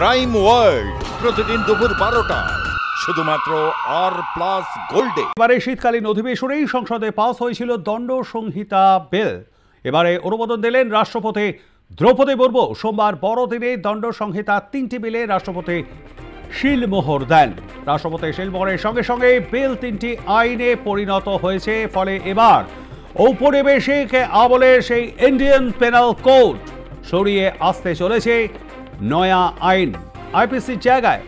Crime world প্রতিদিন দুপুর 12টায় শুধুমাত্র R+ গোল্ডে। এবারে শীতকালীন অধিবেশনেই সংসদে পাস হয়েছিল দণ্ড সংহিতা বিল। এবারে অনুমোদন দিলেন রাষ্ট্রপতি দ্রৌপদী মুর্মু। সোমবার বড়দিনে দণ্ড সংহিতা 3টি বিলে রাষ্ট্রপতি শিলমোহর দেন। রাষ্ট্রপতি শিলমোহরের সঙ্গে সঙ্গে বিল 3টি আইনে পরিণত হয়েছে। ফলে এবার ঔপনিবেশিক আমলের সেই ইন্ডিয়ান পেনাল কোড সরিয়ে আসতে চলেছে নয়া আইন। আইপিসির জায়গায়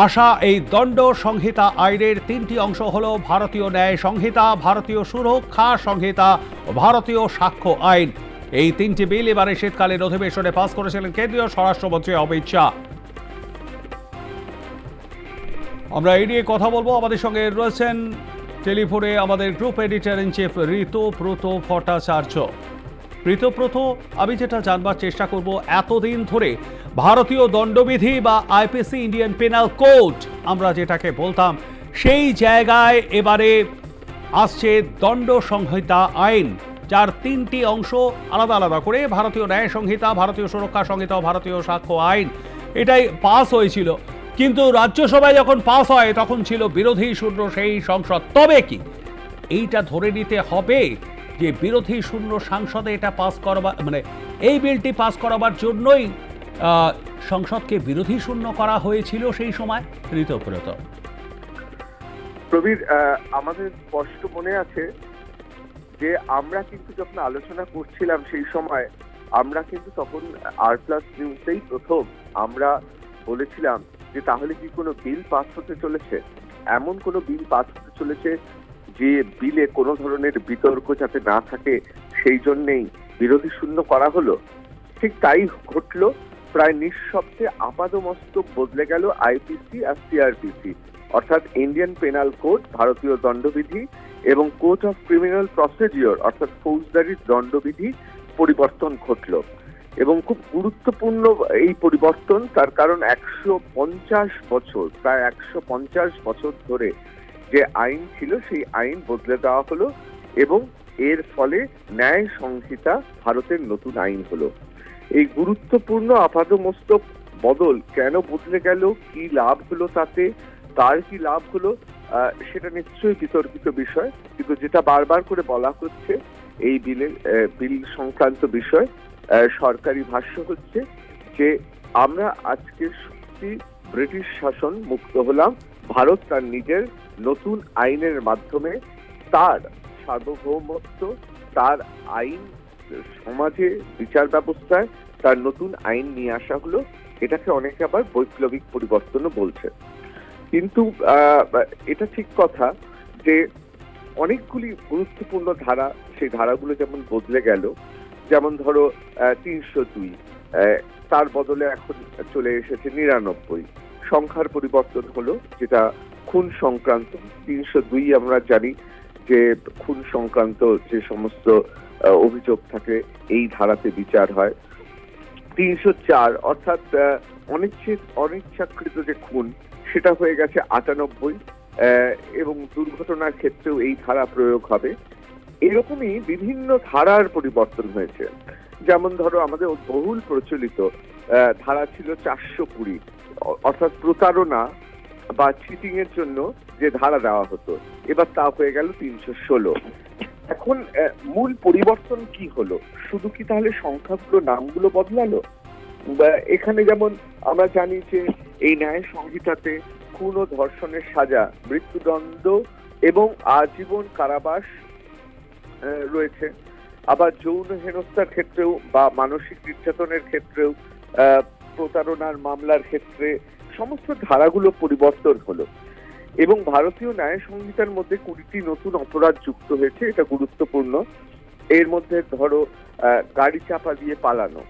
আসা এই দণ্ড সংহিতা আইনের 3টি অংশ হল ভারতীয় ন্যায় সংহিতা, ভারতীয় সুরক্ষা সংহিতা ও ভারতীয় সাক্ষ্য আইন। এই 3টি বিল এবারে শীতকালীন অধিবেশনে পাস করেছিলেন কেন্দ্রীয় স্বরাষ্ট্রমন্ত্রী অমিত শাহ। আমরা এই নিয়ে কথা বলবো। আমাদের সঙ্গে রয়েছেন টেলিফোনে আমাদের group editor in chief Ritabrata Bhattacharya. Ritabrata, আমি যেটা জানবার চেষ্টা করব, এতদিন ধরে ভারতীয় দণ্ডবিধি বা আইপিসি ইন্ডিয়ান পেনাল কোড আমরা যেটাকে বলতাম, সেই জায়গায় এবারে আসছে দণ্ড সংহিতা আইন, যার 3টি অংশ আলাদা আলাদা করে ভারতীয় ন্যায় সংহিতা, ভারতীয় সুরক্ষা সংহিতা ও ভারতীয় সাক্ষ্য আইন। এটাই পাস হয়েছিল, কিন্তু রাজ্যসভায় যখন পাস হয় তখন ছিল বিরোধী শূন্য সেই সংসদ। তবে কি এইটা ধরে নিতে হবে যে বিরোধী শূন্য সংসদে এটা পাস করবার, মানে এই বিলটি পাস করাবার জন্যই সংসদকে বিরোধী শূন্য করা হয়েছিল সেই সময়? ঋতব্রত, প্রবীর, আমাদের স্পষ্ট মনে আছে যে আমরা কিন্তু যখন আলোচনা করছিলাম সেই সময় আমরা কিন্তু তখন R+ নিউজেই প্রথম আমরা বলেছিলাম যে তাহলে কি কোনো বিল পাস হতে চলেছে, এমন কোনো বিল পাস হতে চলেছে যে বিলে কোনো ধরনের বিতর্ক যাতে না থাকে সেই জন্যেই বিরোধী শূন্য করা হলো। ঠিক তাই ঘটলো। প্রায় নিঃশব্দে আপাদমস্তক বদলে গেল আইপিসি আর সিআরপিসি, অর্থাৎ ইন্ডিয়ান পেনাল কোড ভারতীয় দণ্ডবিধি এবং কোড অফ ক্রিমিনাল প্রসিডিওর অর্থাৎ ফৌজদারি দণ্ডবিধি পরিবর্তন ঘটল। এবং খুব গুরুত্বপূর্ণ এই পরিবর্তন, তার কারণ 150 বছর, প্রায় 150 বছর ধরে যে আইন ছিল সেই আইন বদলে দেওয়া হলো এবং এর ফলে ন্যায় সংহিতা ভারতের নতুন আইন হলো। এই গুরুত্বপূর্ণ আপাদমস্তক বদল কেন বদলে গেল, কি লাভ হলো তাতে, তার কি লাভ হলো, সেটা নিশ্চয়ই বিতর্কিত বিষয়। কিন্তু যেটা বারবার করে বলা হচ্ছে এই বিল সংক্রান্ত বিষয় সরকারি ভাষ্য হচ্ছে যে আমরা আজকে সত্যি ব্রিটিশ শাসন মুক্ত হলাম। ভারত তার নিজের নতুন আইনের মাধ্যমে তার সার্বভৌমত্ব, তার আইন সমাজে বিচার ব্যবস্থায় তার নতুন আইন নিয়ে আসা হলো। এটাকে অনেকে আবার বৈপ্লবিক পরিবর্তনও বলছে। কিন্তু এটা ঠিক কথা যে অনেকগুলি গুরুত্বপূর্ণ ধারা, সেই ধারাগুলো যেমন বদলে গেল, যেমন ধরো 302, তার বদলে এখন চলে এসেছে 99। সংখ্যার পরিবর্তন হলো, যেটা খুন সংক্রান্ত। 302 আমরা জানি যে খুন সংক্রান্ত যে সমস্ত অভিযোগ থাকে এই ধারাতে বিচার হয়। 304 অর্থাৎ অনিচ্ছাকৃত যে খুন, সেটা হয়ে গেছে 98 এবং দুর্ঘটনার ক্ষেত্রেও এই ধারা প্রয়োগ হবে। এরকমই বিভিন্ন ধারার পরিবর্তন হয়েছে। যেমন ধরো আমাদের বহুল প্রচলিত ধারা ছিল 420, অর্থাৎ প্রতারণা বা চিটিং এর জন্য যে ধারা দেওয়া হতো, এবার তা হয়ে গেল 316। এখন মূল পরিবর্তন কি হলো? শুধু কি তাহলে সংখ্যাগুলো, নামগুলো বদলালো? এখানে যেমন আমরা জানি যে এই ন্যায় সংহিতাতে খুন ও ধর্ষণের সাজা, মৃত্যুদণ্ড এবং আজীবন কারাবাস রয়েছে। আবার যৌন হেনস্থার ক্ষেত্রেও বা মানসিক নির্যাতনের ক্ষেত্রেও, প্রতারণার মামলার ক্ষেত্রে সমস্ত ধারাগুলো পরিবর্তন হলো। এবং ভারতীয় ন্যায় সংহিতার মধ্যে 20টি নতুন অপরাধ যুক্ত হয়েছে, এটা গুরুত্বপূর্ণ। এর মধ্যে ধরো গাড়ি চাপা দিয়ে পালানো,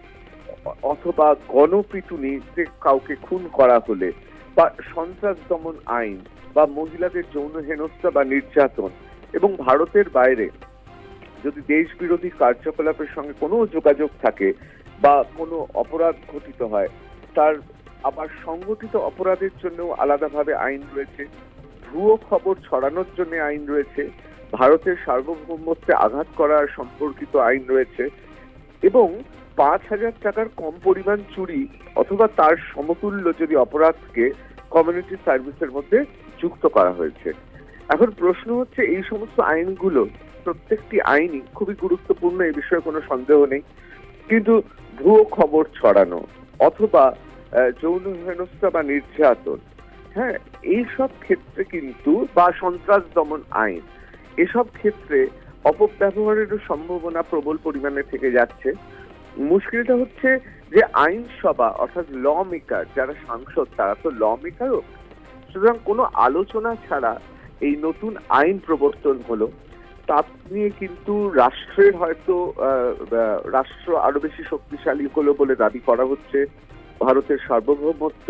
অথবা গণপিটুনিতে কাউকে খুন করা হলে, বা সন্ত্রাস দমন আইন, বা মহিলাদের যৌন হেনস্থা বা নির্যাতন, এবং ভারতের বাইরে যদি দেশ বিরোধী কার্যকলাপের সঙ্গে কোনো যোগাযোগ থাকে বা কোনো অপরাধ ঘটিত হয়, তার আবার সংগঠিত অপরাধের জন্য আলাদাভাবে আইন রয়েছে। ভুয়ো খবর ছড়ানোর জন্য আইন রয়েছে। ভারতের সার্বভৌমত্বে আঘাত করার সম্পর্কিত আইন রয়েছে। এবং 5,000 টাকার কম পরিমাণ চুরি অথবা তার সমতুল্য যদি অপরাধকে কমিউনিটি সার্ভিসের মধ্যে যুক্ত করা হয়েছে। এখন প্রশ্ন হচ্ছে, এই সমস্ত আইনগুলো প্রত্যেকটি আইনই খুবই গুরুত্বপূর্ণ, এই বিষয়ে কোনো সন্দেহ নেই, কিন্তু ভুয়ো খবর ছড়ানো অথবা যৌন হেনস্থা বা নির্যাতন, হ্যাঁ, এইসব ক্ষেত্রে কিন্তু, বা সন্ত্রাস দমন আইন, এসব ক্ষেত্রে অপব্যবহারেরও সম্ভাবনা প্রবল পরিমাণে থেকে যাচ্ছে। মুশকিলটা হচ্ছে যে আইনসভা অর্থাৎ ল মেকার, যারা সাংসদ, তারা তো ল মেকারও, সুতরাং কোনো আলোচনা ছাড়া এই নতুন আইন প্রবর্তন হলো, তা নিয়ে কিন্তু রাষ্ট্রের হয়তো রাষ্ট্র আরো বেশি শক্তিশালী হলো বলে দাবি করা হচ্ছে, ভারতের সার্বভৌমত্ব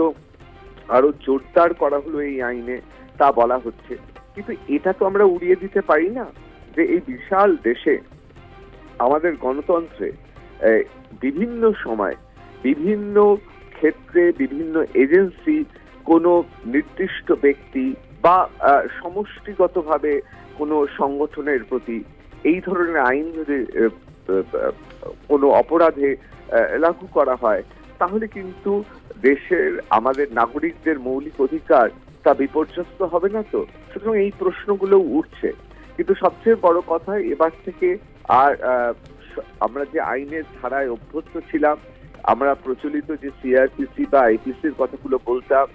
আরো জোরদার করা হলো এই আইনে, তা বলা হচ্ছে। কিন্তু এটা তো আমরা উড়িয়ে দিতে পারি না যে এই বিশাল দেশে আমাদের গণতন্ত্রে বিভিন্ন সময় বিভিন্ন ক্ষেত্রে বিভিন্ন এজেন্সি কোনো নির্দিষ্ট ব্যক্তি বা সমষ্টিগতভাবে কোনো সংগঠনের প্রতি এই ধরনের আইন যদি কোনো অপরাধে লাগু করা হয়, তাহলে কিন্তু দেশের আমাদের নাগরিকদের মৌলিক অধিকার তা বিপর্যস্ত হবে না তো? সুতরাং এই প্রশ্নগুলো উঠছে। কিন্তু সবচেয়ে বড় কথা, এবার থেকে আর আমরা যে আইনের ধারায় অভ্যস্ত ছিলাম, আমরা প্রচলিত যে সিআরপিসি বা আইপিসির কথাগুলো বলতাম,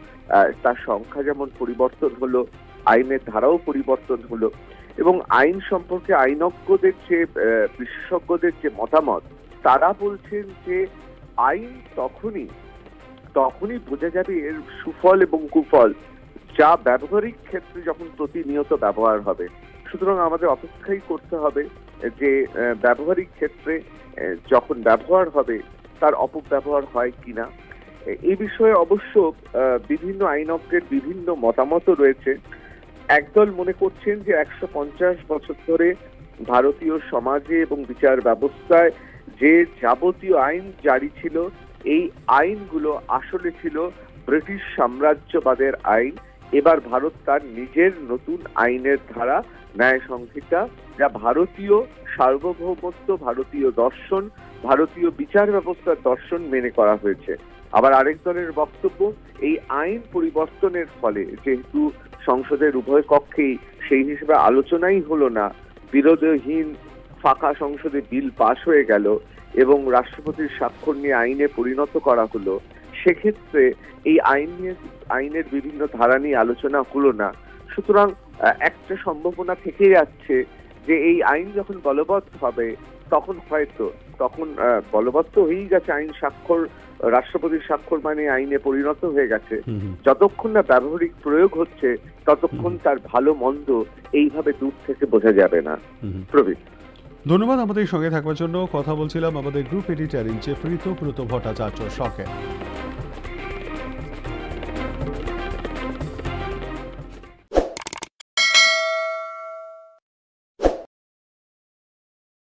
তার সংখ্যা যেমন পরিবর্তন হলো, আইনের ধারাও পরিবর্তন হলো, এবং আইন সম্পর্কে আইনজ্ঞদের যে বিশেষজ্ঞদের যে মতামত, তারা বলছেন যে আইন তখনই বোঝা যাবে এর সুফল এবং কুফল যা ব্যবহারিক ক্ষেত্রে যখন প্রতিনিয়ত ব্যবহার হবে। সুতরাং আমাদের অপেক্ষাই করতে হবে যে ব্যবহারিক ক্ষেত্রে যখন ব্যবহার হবে তার অপব্যবহার হয় কিনা। এই বিষয়ে অবশ্য বিভিন্ন আইনজ্ঞের বিভিন্ন মতামতও রয়েছে। একদল মনে করছেন যে 150 বছর ধরে ভারতীয় সমাজে এবং বিচার ব্যবস্থায় যে যাবতীয় আইন জারি ছিল, এই আইনগুলো আসলে ছিল ব্রিটিশ সাম্রাজ্যবাদের আইন। এবার ভারত তার নিজের নতুন আইনের ধারা, ন্যায় সংহিতা, যা ভারতীয় সার্বভৌমত্ব, ভারতীয় দর্শন, ভারতীয় বিচার ব্যবস্থার দর্শন মেনে করা হয়েছে। আবার আরেক দলের বক্তব্য, এই আইন পরিবর্তনের ফলে যেহেতু সংসদের উভয় কক্ষেই সেই হিসেবে আলোচনাই হলো না, বিরোধহীন ফাঁকা সংসদে বিল পাশ হয়ে গেল এবং রাষ্ট্রপতির স্বাক্ষর নিয়ে আইনে পরিণত করা হলো, সেক্ষেত্রে এই আইনের বিভিন্ন ধারা নিয়ে আলোচনা হলো না। সুতরাং একটা সম্ভাবনা থেকে যাচ্ছে যে এই আইন যখন বলবৎ হবে তখন বলবৎ তো হয়েই গেছে, আইন স্বাক্ষর, রাষ্ট্রপতির স্বাক্ষর মানে আইনে পরিণত হয়ে গেছে, যতক্ষণ না ব্যবহারিক প্রয়োগ হচ্ছে ততক্ষণ তার ভালো মন্দ এইভাবে দূর থেকে বোঝা যাবে না। প্রবীর, ধন্যবাদ আমাদের সঙ্গে থাকবার জন্য। কথা বলছিলাম আমাদের group editor in chief Ritabrata ভট্টাচার্যর সঙ্গে।